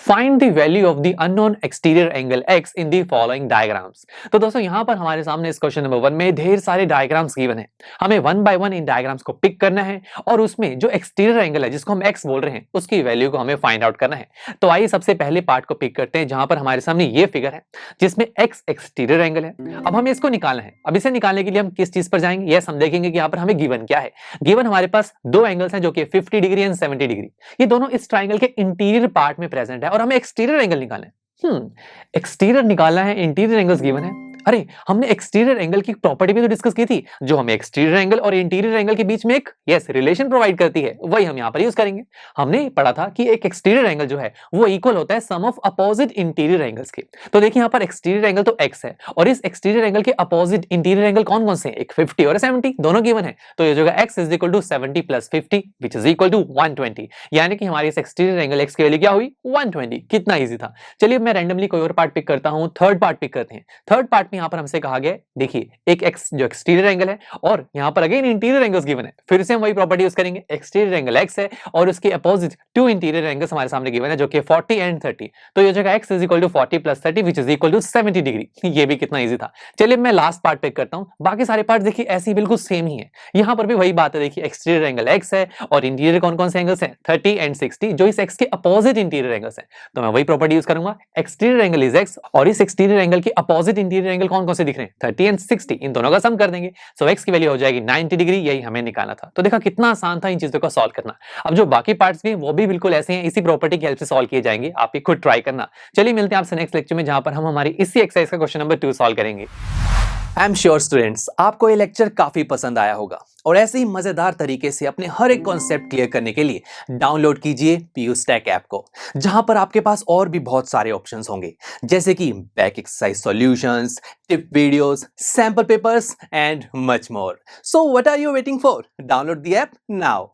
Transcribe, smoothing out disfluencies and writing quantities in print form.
Find the value of the unknown exterior angle x in the following diagrams. तो दोस्तों यहां पर हमारे सामने इस क्वेश्चन नंबर 1 में ढेर सारे डायग्राम्स गिवन है। हमें one by one in diagrams को पिक करना है और उसमें जो एक्सटीरियर एंगल है जिसको हम x बोल रहे हैं उसकी वैल्यू को हमें फाइंड आउट करना है। तो आइए सबसे पहले पार्ट को पिक करते हैं जहां पर हमारे सामने ये फिगर है जिसमें x एक्सटीरियर एंगल है। अब हमें इसको निकालना है। अब इसे निकालने के लिए हम किस चीज पर जाएंगे? यस, हम देखेंगे कि यहाँ पर हमें गिवन क्या है। गिवन हमारे पास दो एंगल्स हैं जो कि 50 डिग्री एंड 70 डिग्री। ये दोनों इस ट्राइंगल के इंटीरियर पार्ट में प्रेजेंट है और हमें एक्सटीरियर एंगल निकालना है। एक्सटीरियर निकालना है, इंटीरियर एंगल्स गिवन है। अरे हमने एक्सटीरियर एंगल की प्रॉपर्टी भी तो डिस्कस की थी जो हमें एक्सटीरियर एंगल और इंटीरियर एंगल के बीच में एक रिलेशन प्रोवाइड करती है, वही हम यहां पर यूज करेंगे। हमने पढ़ा था कि एक एक्सटीरियर एंगल जो है वो इक्वल होता है सम ऑफ अपोजिट इंटीरियर एंगल्स के। तो देखिए यहां पर एक्सटीरियर एंगल तो x है और इस एक्सटीरियर एंगल के अपोजिट इंटीरियर एंगल कौन कौन से हैं? एक 50 और 70 दोनों गिवन है। तो ये जो x is equal to 70 plus 50 which is equal to 120, यानी कि हमारी इस एक्सटीरियर एंगल x की वैल्यू क्या हुई? 120। कितना इजी था। चलिए मैं रैंडमली कोई और पार्ट पिक करता हूं, थर्ड पार्ट पिक करते हैं। थर्ड पार्ट में यहां पर हमसे कहा गया, देखिए एक x जो एक्सटीरियर एंगल है और यहां पर अगेन इंटीरियर एंगल्स गिवन है। फिर से हम वही प्रॉपर्टी यूज करेंगे। एक्सटीरियर एंगल x है और उसके अपोजिट टू इंटीरियर एंगल्स हमारे सामने गिवन है जो कि 40 एंड 30। तो ये जगह x is equal to 40 plus 30 which is equal to 70 degree. ये भी कितना इजी था। चलिए मैं लास्ट पार्ट पिक करता हूं। बाकी सारे पार्ट देखिए ऐसे ही बिल्कुल सेम ही है। यहां पर भी वही बात है। देखिए एक्सटीरियर एंगल x है और इंटीरियर कौन कौन से एंगल्स हैं? 30 एंड 60 जो इस x के अपोजिट इंटीरियर एंगल्स हैं। तो मैं वही प्रॉपर्टी यूज करूंगा। एक्सटीरियर एंगल इज x और इस एक्सटीरियर एंगल के अपोजिट इंटीरियर एंगल कौन कौन से दिख रहे हैं? 30 एंड 60। इन दोनों का सम कर देंगे। सो x की वैल्यू हो जाएगी 90 डिग्री। यही हमें निकालना था। तो देखा कितना आसान था इन चीजों को सॉल्व करना। अब जो बाकी पार्ट्स भी हैं वो भी बिल्कुल ऐसे हैं, इसी प्रॉपर्टी की हेल्प से सॉल्व किए जाएंगे। आप ये खुद ट्राई करना। चलिए मिलते हैं आपसे नेक्स्ट लेक्चर में जहां पर हम हमारी इसी एक्सरसाइज का क्वेश्चन नंबर 2 सॉल्व करेंगे। आई एम श्योर स्टूडेंट्स आपको ये लेक्चर काफी पसंद आया होगा और ऐसे ही मजेदार तरीके से अपने हर एक कॉन्सेप्ट क्लियर करने के लिए डाउनलोड कीजिए PUStack ऐप को, जहां पर आपके पास और भी बहुत सारे ऑप्शंस होंगे जैसे कि back exercise solutions, tip videos, sample papers and much more. So what are you waiting for? Download the app now.